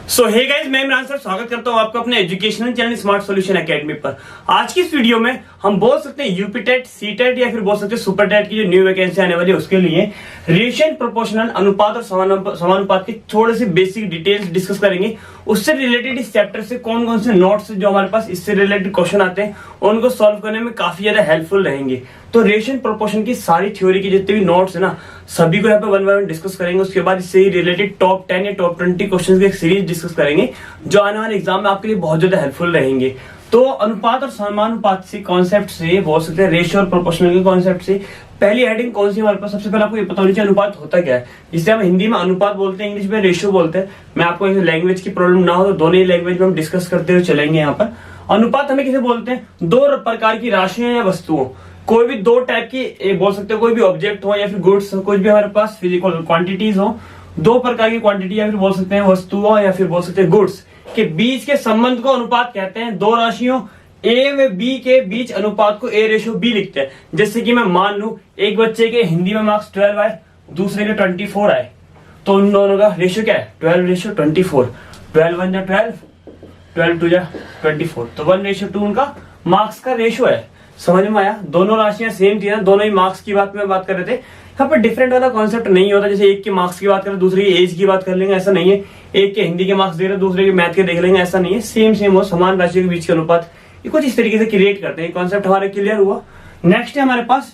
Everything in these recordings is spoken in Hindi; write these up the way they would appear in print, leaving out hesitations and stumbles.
सो हे गाइस, मैं इमरान सर स्वागत करता हूं आपका अपने educational channel smart solution academy पर। आज की इस वीडियो में हम बोल सकते हैं यूपी टेट, सी टेट या फिर बोल सकते हैं सुपर टेट की जो न्यू वैकेंसी आने वाली है उसके लिए रेशियो प्रोपोर्शनल अनुपात और समानुपात की थोड़े से बेसिक डिटेल्स डिस्कस करेंगे। उससे रिलेटेड इस चैप्टर से कौन कौन से नोट्स जो हमारे पास इससे रिलेटेड क्वेश्चन आते हैं उनको सॉल्व करने में काफी ज्यादा हेल्पफुल रहेंगे। तो रेशियो प्रोपोर्शन की सारी थ्योरी की जितने भी नोट्स है ना, सभी को यहाँ पे वन बाय वन डिस्कस करेंगे। उसके बाद इससे रिलेटेड टॉप 10 या टॉप 20 क्वेश्चंस की एक सीरीज डिस्कस करेंगे जो आने वाले एग्जाम में आपके लिए बहुत ज्यादा हेल्पफुल रहेंगे। तो अनुपात और समानुपात से कॉन्सेप्ट से बोल सकते हैं रेशियो और प्रोपोर्शनल के कॉन्सेप्ट से पहली हेडिंग कौन सी हमारे पास, सबसे पहले आपको ये पता होनी चाहिए अनुपात होता क्या है, जिसे हम हिंदी में अनुपात बोलते हैं, इंग्लिश में रेशियो बोलते हैं। मैं आपको लैंग्वेज की प्रॉब्लम ना हो तो दोनों ही लैंग्वेज में हम डिस्कस करते हुए चलेंगे। यहाँ पर अनुपात हमें किसे बोलते हैं, दो प्रकार की राशियां या वस्तुओं, कोई भी दो टाइप की बोल सकते हो, कोई भी ऑब्जेक्ट हो या फिर गुड्स हो, कुछ भी हमारे पास फिजिकल क्वांटिटीज हो, दो प्रकार की क्वांटिटी या फिर बोल सकते हैं वस्तुओं या फिर बोल सकते हैं गुड्स के बीच के संबंध को अनुपात कहते हैं। दो राशियों ए व बी के बीच अनुपात को ए रेशो बी लिखते हैं। जैसे कि मैं मान लूं एक बच्चे के हिंदी में मार्क्स 12 आए, दूसरे के 24 आए, तो उन दोनों का रेशियो क्या है, 12:24। 12 1 जा 12, 12 2 जा 24, तो 1:2 उनका मार्क्स का रेशियो है। समझ में आया? दोनों राशियां सेम थी ना, दोनों ही मार्क्स की बात में बात कर रहे थे। यहाँ पर डिफरेंट वाला कॉन्सेप्ट नहीं होता, जैसे एक के मार्क्स की बात करें दूसरे की एज की बात कर लेंगे, ऐसा नहीं है। एक के हिंदी के मार्क्स देख रहे दूसरे के मैथ के देख लेंगे, ऐसा नहीं है। सेम हो, समान राशियों के बीच के अनुपात ये कुछ इस तरीके से क्रिएट करते हैं। कॉन्सेप्ट हमारे क्लियर हुआ। नेक्स्ट है हमारे पास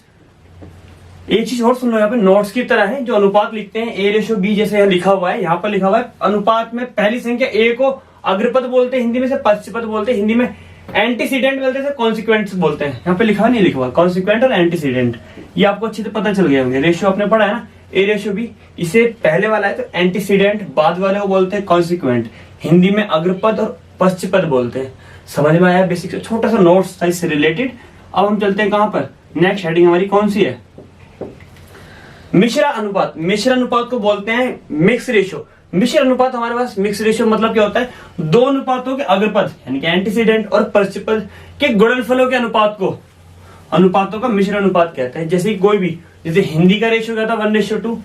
एक चीज और सुन लो, यहाँ पे नोट्स की तरह है जो अनुपात लिखते हैं ए रेशो बी, जैसे यहाँ लिखा हुआ है, यहाँ पर लिखा हुआ है अनुपात में पहली संख्या ए को अग्रपद बोलते हैं, हिंदी में से पश्चपद बोलते हैं, हिंदी में एंटीसीडेंट बोलते हैं, कॉन्सिक्वेंट बोलते हैं। यहाँ पे लिखा नहीं लिखा हुआ कॉन्सिक्वेंट और एंटीसीडेंट, ये आपको अच्छे से पता चल गया होंगे। रेशियो आपने पढ़ा है ना, ए रेशियो बी, इसे पहले वाला है तो एंटीसीडेंट, बाद वाले को बोलते हैं कॉन्सिक्वेंट, हिंदी में अग्रपद और पश्चपद बोलते हैं। समझ में आया? बेसिक से छोटा सा नोट्स था इससे रिलेटेड। अब हम चलते हैं कहां पर, नेक्स्ट हेडिंग हमारी कौन सी है, मिश्र अनुपात। मिश्र अनुपात को बोलते हैं मिक्स रेशियो। मिश्र अनुपात हमारे पास मिक्स रेशियो मतलब क्या होता है, दो अनुपातों के अग्रपद यानी कि एंटीसीडेंट और पश्चपद के गुणनफलों के अनुपात को अनुपातों का मिश्र अनुपात कहते हैं। जैसे कोई भी, जैसे हिंदी का रेशियो क्या था 1:2,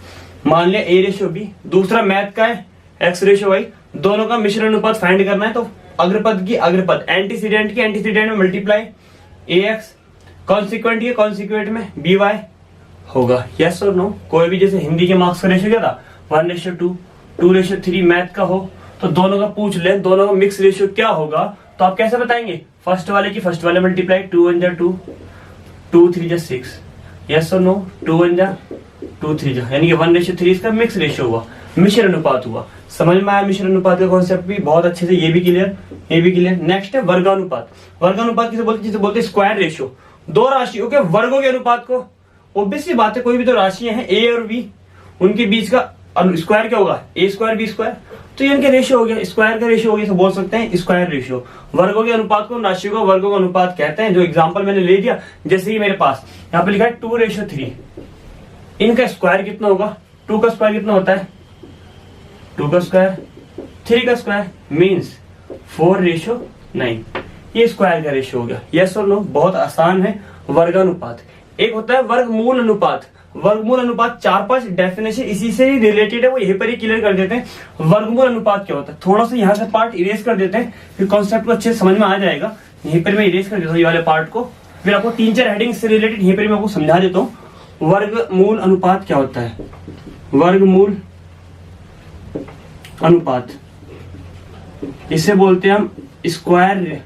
मान लिया ए रेशियो बी, दूसरा मैथ का है x रेशियो y, दोनों का मिश्र अनुपात फाइंड करना है तो अग्रपद की अग्रपद, एंटीसीडेंट की एंटीसीडेंट में मल्टीप्लाई ax, कॉन्सिक्वेंट की कॉन्सिक्वेंट में by होगा। यस और नो? कोई भी, जैसे हिंदी के मार्क्स का रेशियो क्या था 1:2, 2:3 मैथ का हो तो दोनों का पूछ ले, दोनों का मिक्स रेशियो क्या होगा, तो आप कैसे बताएंगे, फर्स्ट वाले की फर्स्ट वाले मल्टीप्लाई, 2 1 जा 2, 2 3 जा 6। यस और नो? 2 1 जा 2 3 जा, यानी कि 1:3 इसका मिक्स रेशियो हुआ, मिश्र अनुपात हुआ। समझ में आया? मिश्र अनुपात का कॉन्सेप्ट भी बहुत अच्छे से, ये भी क्लियर, ये भी क्लियर। नेक्स्ट है वर्गानुपात। वर्गानुपात किसे बोलते हैं, जिसे बोलते हैं स्क्वायर रेशियो। दो राशियों के वर्गों के अनुपात को, ऑब्वियसली बात है, कोई भी दो राशियां हैं ए और बी, उनके बीच का स्क्वायर क्या होगा, ए स्क्वायर बी स्क्वायर, तो ये इनका रेशियो हो गया, स्क्वायर का रेशियो हो गया, तो बोल सकते हैं स्क्वायर रेशियो। वर्गों के अनुपात को राशियों का वर्गों का अनुपात कहते हैं। जो एग्जांपल मैंने ले दिया, जैसे कि मेरे पास यहाँ पे लिखा है 2:3, इनका स्क्वायर कितना होगा, 2 का स्क्वायर कितना होता है, 2 का स्क्वायर 3 का स्क्वायर मीन्स 4:9, ये स्क्वायर का रेशियो हो गया। यस और नो? बहुत आसान है। वर्गानुपात। एक होता है वर्गमूल अनुपात। वर्गमूल अनुपात 4-5 डेफिनेशन इसी से ही रिलेटेड है, वो यहीं पर ही क्लियर कर देते हैं। वर्गमूल अनुपात क्या होता है, थोड़ा सा यहाँ से पार्ट इरेज कर देते हैं, फिर कॉन्सेप्ट को अच्छे से समझ में आ जाएगा। यहीं पर मैं इरेज कर देता हूँ ये वाले पार्ट को, फिर आपको 3-4 हेडिंग से रिलेटेड यहीं पर मैं आपको समझा देता हूँ। वर्गमूल अनुपात क्या होता है, वर्गमूल अनुपात इसे बोलते हैं हम square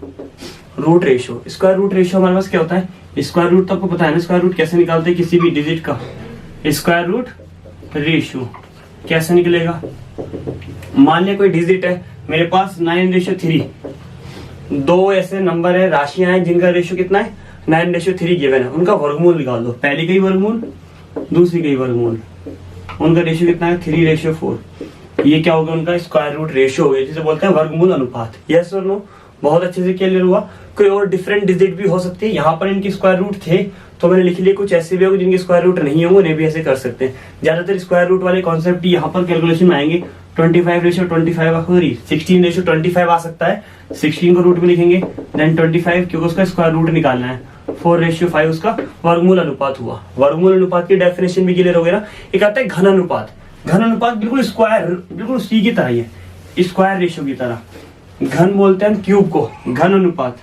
root ratio. Square root ratio हमारे पास क्या होता है, स्क्वायर रूट तो आपको पता है ना, स्क्वायर रूट कैसे निकालते हैं किसी भी डिजिट का, स्क्वायर रूट रेशियो कैसे निकलेगा। मान लिया कोई डिजिट है मेरे पास 9:3, दो ऐसे नंबर है, राशियां हैं जिनका रेशियो कितना है 9:3 गिवन है, उनका वर्गमूल निकाल दो, पहली का ही वर्गमूल दूसरी का ही वर्गमूल, उनका रेशियो कितना है 3:4, ये क्या होगा, उनका स्क्वायर रूट रेशियो हो गया, जिसे बोलते हैं वर्गमूल अनुपात। यस और नो? बहुत अच्छे से क्लियर हुआ। कोई और डिफरेंट डिजिट भी हो सकती है, यहाँ पर इनके स्क्वायर रूट थे तो मैंने लिख लिया, कुछ ऐसे भी होंगे जिनके स्क्वायर रूट नहीं होंगे, उन्हें भी ऐसे कर सकते हैं। ज्यादातर स्क्वायर रूट वाले कॉन्सेप्ट यहाँ पर कैलकुलेशन में आएंगे। 25:25 16:25 आ सकता है, 16 को रूट में लिखेंगे, देन 25 क्योंकि उसका स्क्वायर रूट निकालना है, 4:5 उसका वर्गमूल अनुपात हुआ। वर्गमूल अनुपात की डेफिनेशन भी क्लियर हो गया ना। एक आता है घन अनुपात। घन अनुपात बिल्कुल स्क्वायर, बिल्कुल सी की तरह ही है, स्क्वायर रेशियो की तरह। घन बोलते हैं हम क्यूब को, घन अनुपात,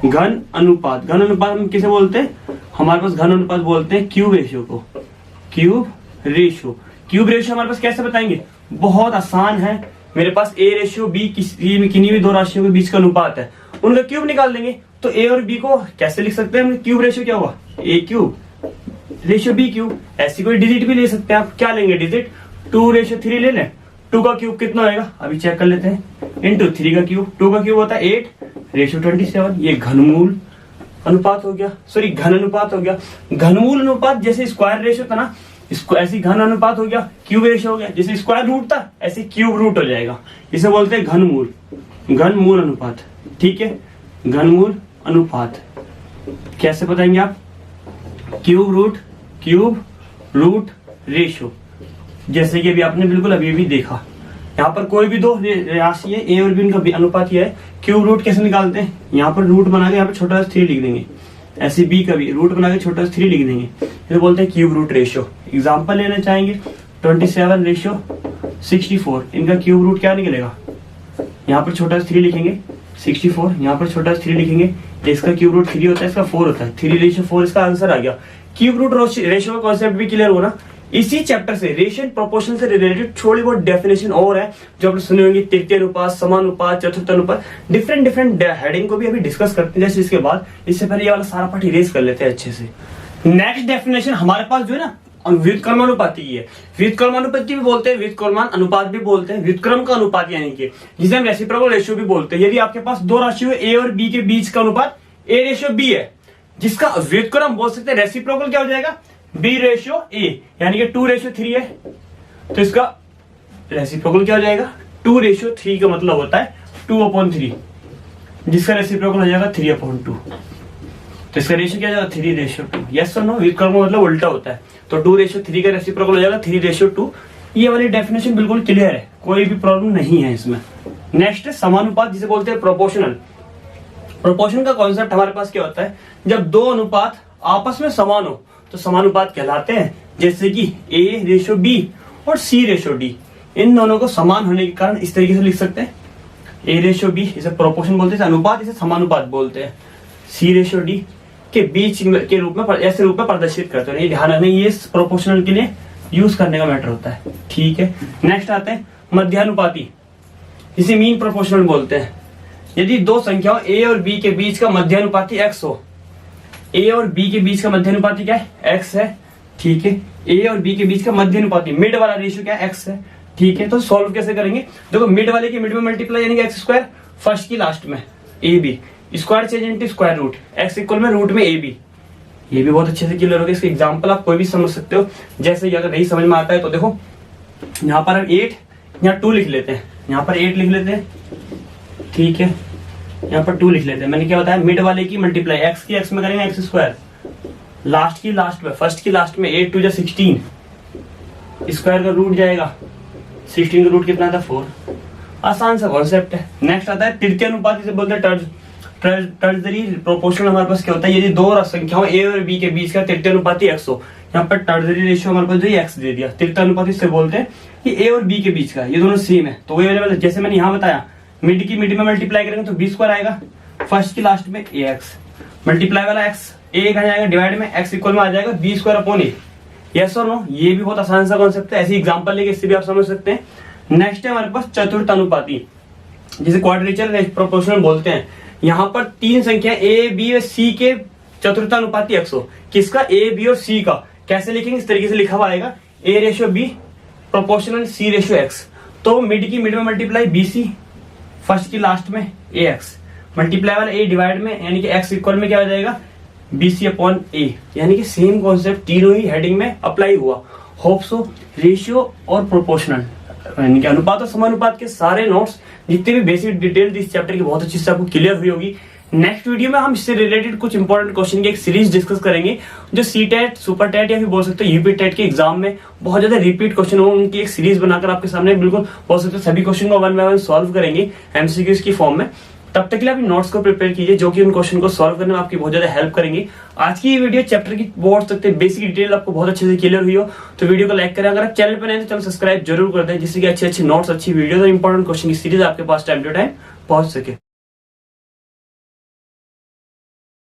घन अनुपात, घन अनुपात हम किसे बोलते हैं, हमारे पास घन अनुपात बोलते हैं क्यूब रेशियो को, क्यूब रेशियो। क्यूब रेशियो हमारे पास कैसे बताएंगे, बहुत आसान है। मेरे पास ए रेशियो बी किन्हीं भी दो राशियों के बीच का अनुपात है, उनका क्यूब निकाल देंगे। तो ए और बी को कैसे लिख सकते हैं, क्यूब रेशियो क्या होगा, ए क्यूब रेशियो बी क्यूब। ऐसी कोई डिजिट भी ले सकते हैं आप, क्या लेंगे डिजिट, 2:3 ले लें। 2 का क्यूब कितना होगा, अभी चेक कर लेते हैं, इंटू 3 का क्यूब, 2 का क्यूब होता है 8:27। ये घनमूल अनुपात हो गया, सॉरी घन अनुपात हो गया। घनमूल अनुपात जैसे स्क्वायर रेशियो था ना, इसको ऐसी घन अनुपात हो गया, क्यूब रेशियो हो गया। जैसे स्क्वायर रूट था ऐसे क्यूब रूट हो जाएगा, इसे बोलते हैं घनमूल, घनमूल अनुपात। ठीक है, घनमूल अनुपात कैसे बताएंगे आप, क्यूब रूट रेशियो। जैसे कि अभी आपने बिल्कुल अभी भी देखा, यहाँ पर कोई भी दो राशि है ए और बी, उनका अनुपात यह है। क्यूब रूट कैसे निकालते हैं, यहाँ पर रूट बना के यहाँ पर छोटा सा 3 लिख देंगे, ऐसे बी का भी रूट बना के छोटा सा 3 लिख देंगे, इसे बोलते हैं क्यूब रूट रेशियो। एग्जाम्पल लेना चाहेंगे 27:64, इनका क्यूब रूट क्या निकलेगा, यहाँ पर छोटा सा 3 लिखेंगे 64, यहाँ पर छोटा सा 3 लिखेंगे, इसका क्यूब रूट 3 होता है, इसका 4 होता है, 3:4 इसका आंसर आ गया। क्यूब रूट रेशियो का कॉन्सेप्ट भी क्लियर होना। इसी चैप्टर से रेशियो प्रोपोर्शन से रिलेटेड थोड़ी बहुत डेफिनेशन और है जो आपने सुने होंगे, तृतीय अनुपात, समानुपात, चतुर्थ अनुपात, डिफरेंट हेडिंग को भी अभी डिस्कस करते हैं। जैसे इसके बाद, इससे पहले ये वाला सारा पार्ट इरेज कर लेते हैं अच्छे से। नेक्स्ट डेफिनेशन हमारे पास जो है ना, व्युत्क्रमानुपाती की है। व्युत्क्रमानुपाती भी बोलते हैं, व्युत्क्रमान अनुपात भी बोलते हैं, व्युत्क्रम का अनुपात यानी कि जिसे हम रेसिप्रोकल रेशियो भी बोलते हैं। यदि आपके पास दो राशियों ए और बी के बीच का अनुपात A/B है, जिसका व्युत्क्रम बोल सकते हैं, रेसिप्रोकल क्या हो जाएगा, B/A, यानी कि 2:3 है, तो इसका रेसिप्रोकल क्या हो जाएगा, 2:3 का मतलब होता है 2/3, जिसका रेसिप्रोकल हो जाएगा 3/2। तो इसका रेशियो क्या जाएगा, 3:2। यस और नो, व्युत्क्रम मतलब उल्टा होता है, तो 2:3 का रेसिप्रोकल हो जाएगा 3:2। ये वाली डेफिनेशन बिल्कुल क्लियर है, कोई भी प्रॉब्लम नहीं है इसमें। नेक्स्ट है समानुपात, जिसे बोलते हैं प्रोपोर्शनल। प्रोपोर्शन का कॉन्सेप्ट हमारे पास क्या होता है, जब दो अनुपात आपस में समान हो तो समानुपात कहलाते हैं। जैसे कि A/B और C/D, इन दोनों को समान होने के कारण इस तरीके से लिख सकते हैं, A/B इसे प्रोपोर्शन बोलते हैं, अनुपात इसे समानुपात बोलते हैं। C/D के बीच के रूप में ऐसे रूप में प्रदर्शित करते हैं। ध्यान रखना, ये प्रोपोर्शनल के लिए यूज करने का मैटर होता है। ठीक है, नेक्स्ट आते हैं मध्यानुपाती, जिसे मीन प्रोपोर्शनल बोलते हैं। यदि दो संख्याओं A और B के बीच का मध्यानुपाती x हो, A और B के बीच का मध्यानुपाती क्या है, x है। ठीक है, A और B के बीच का मध्यानुपाती मिड वाला रेशियो क्या है, x है। ठीक है, तो सॉल्व कैसे करेंगे, देखो मिड वाले की मिड में मल्टीप्लाई यानी कि x², फर्स्ट की लास्ट में AB, square change into square root, x equal में रूट में AB। ये भी बहुत अच्छे से क्लियर हो गया। इसके एग्जांपल आप कोई भी समझ सकते हो। जैसे कि अगर नहीं समझ में आता है तो देखो, यहाँ पर हम 8, यहाँ 2 लिख लेते हैं, यहाँ पर 8 लिख लेते हैं। ठीक है, यहाँ पर 2 लिख लेते हैं। मैंने क्या बताया, मिड वाले की मल्टीप्लाई x की x में करेंगे x², लास्ट की लास्ट में, फर्स्ट की लास्ट में 8 2 16, स्क्वायर का रूट जाएगा, 16 का रूट कितना था 4। आसान सा कॉन्सेप्ट है। नेक्स्ट आता है तृतीय अनुपात, जिसे बोलते हैं टर्जरी प्रोपोर्शनल। हमारे पास क्या होता है, यदि दो संख्याओं A और B के बीच का तृतीय अनुपाती x हो, यहाँ पर टर्जरी रेशियो हमारे पास जो x दे दिया, तृतीय अनुपाती से बोलते हैं कि A और B के बीच का, ये दोनों सेम है। तो वही जैसे मैंने यहाँ बताया, मिड की मिड में मल्टीप्लाई करेंगे तो B² आएगा, फर्स्ट की लास्ट में AX, मल्टीप्लाई वाला x A कहाँ जाएगा, डिवाइड में x इक्वल में आ जाएगा B²/A। यस और नो, ये भी बहुत आसान सा कॉन्सेप्ट है। ऐसी एग्जांपल लेके इससे भी आप समझ सकते हैं। नेक्स्ट है हमारे पास चतुर्थ अनुपाती, जिसे क्वाड्रेचर प्रोपोर्शनल बोलते हैं। यहाँ पर तीन संख्या A, B और C के चतुर्थानुपाती x हो, किसका, A, B और C का। कैसे लिखेंगे, इस तरीके से लिखा हुआ आएगा, A/B प्रोपोर्शनल C/x। तो मिड की मिड में मल्टीप्लाई BC, फर्स्ट की लास्ट में AX, मल्टीप्लाई वाला A डिवाइड में, यानी कि x इक्वल में क्या हो जाएगा, BC/A। यानी कि सेम कॉन्सेप्ट तीनों ही हेडिंग में अप्लाई हुआ। होप सो रेशियो और प्रोपोर्शनल यानी कि अनुपात और समानुपात के सारे नोट्स, जितने भी बेसिक डिटेल इस चैप्टर की बहुत अच्छी से आपको क्लियर हुई होगी। नेक्स्ट वीडियो में हम इससे रिलेटेड कुछ इंपॉर्टेंट क्वेश्चन की एक सीरीज डिस्कस करेंगे, जो C-TET, सुपर टेट या फिर बोल सकते हो UP-TET के एग्जाम में बहुत ज्यादा रिपीट क्वेश्चन हो, उनकी एक सीरीज बनाकर आपके सामने बिल्कुल बोल सकते हो सभी क्वेश्चन को 1 by 1 सॉल्व करेंगे MCQs की फॉर्म में। तब तक के लिए अपनी नोट्स को प्रिपेयर कीजिए जो कि उन क्वेश्चन को सॉल्व करने में आपकी बहुत ज्यादा हेल्प करेंगे। आज की ये वीडियो चैप्टर की बोल सकते हैं बेसिक डिटेल आपको बहुत अच्छे से क्लियर हुई हो तो वीडियो को लाइक करें। अगर आप चैनल पर नए तो चैनल सब्सक्राइब जरूर कर दें जिससे कि अच्छे अच्छे नोट्स, अच्छी वीडियो और इंपॉर्टेंट क्वेश्चन की सीरीज आपके पास टाइम टू टाइम पहुंच सके।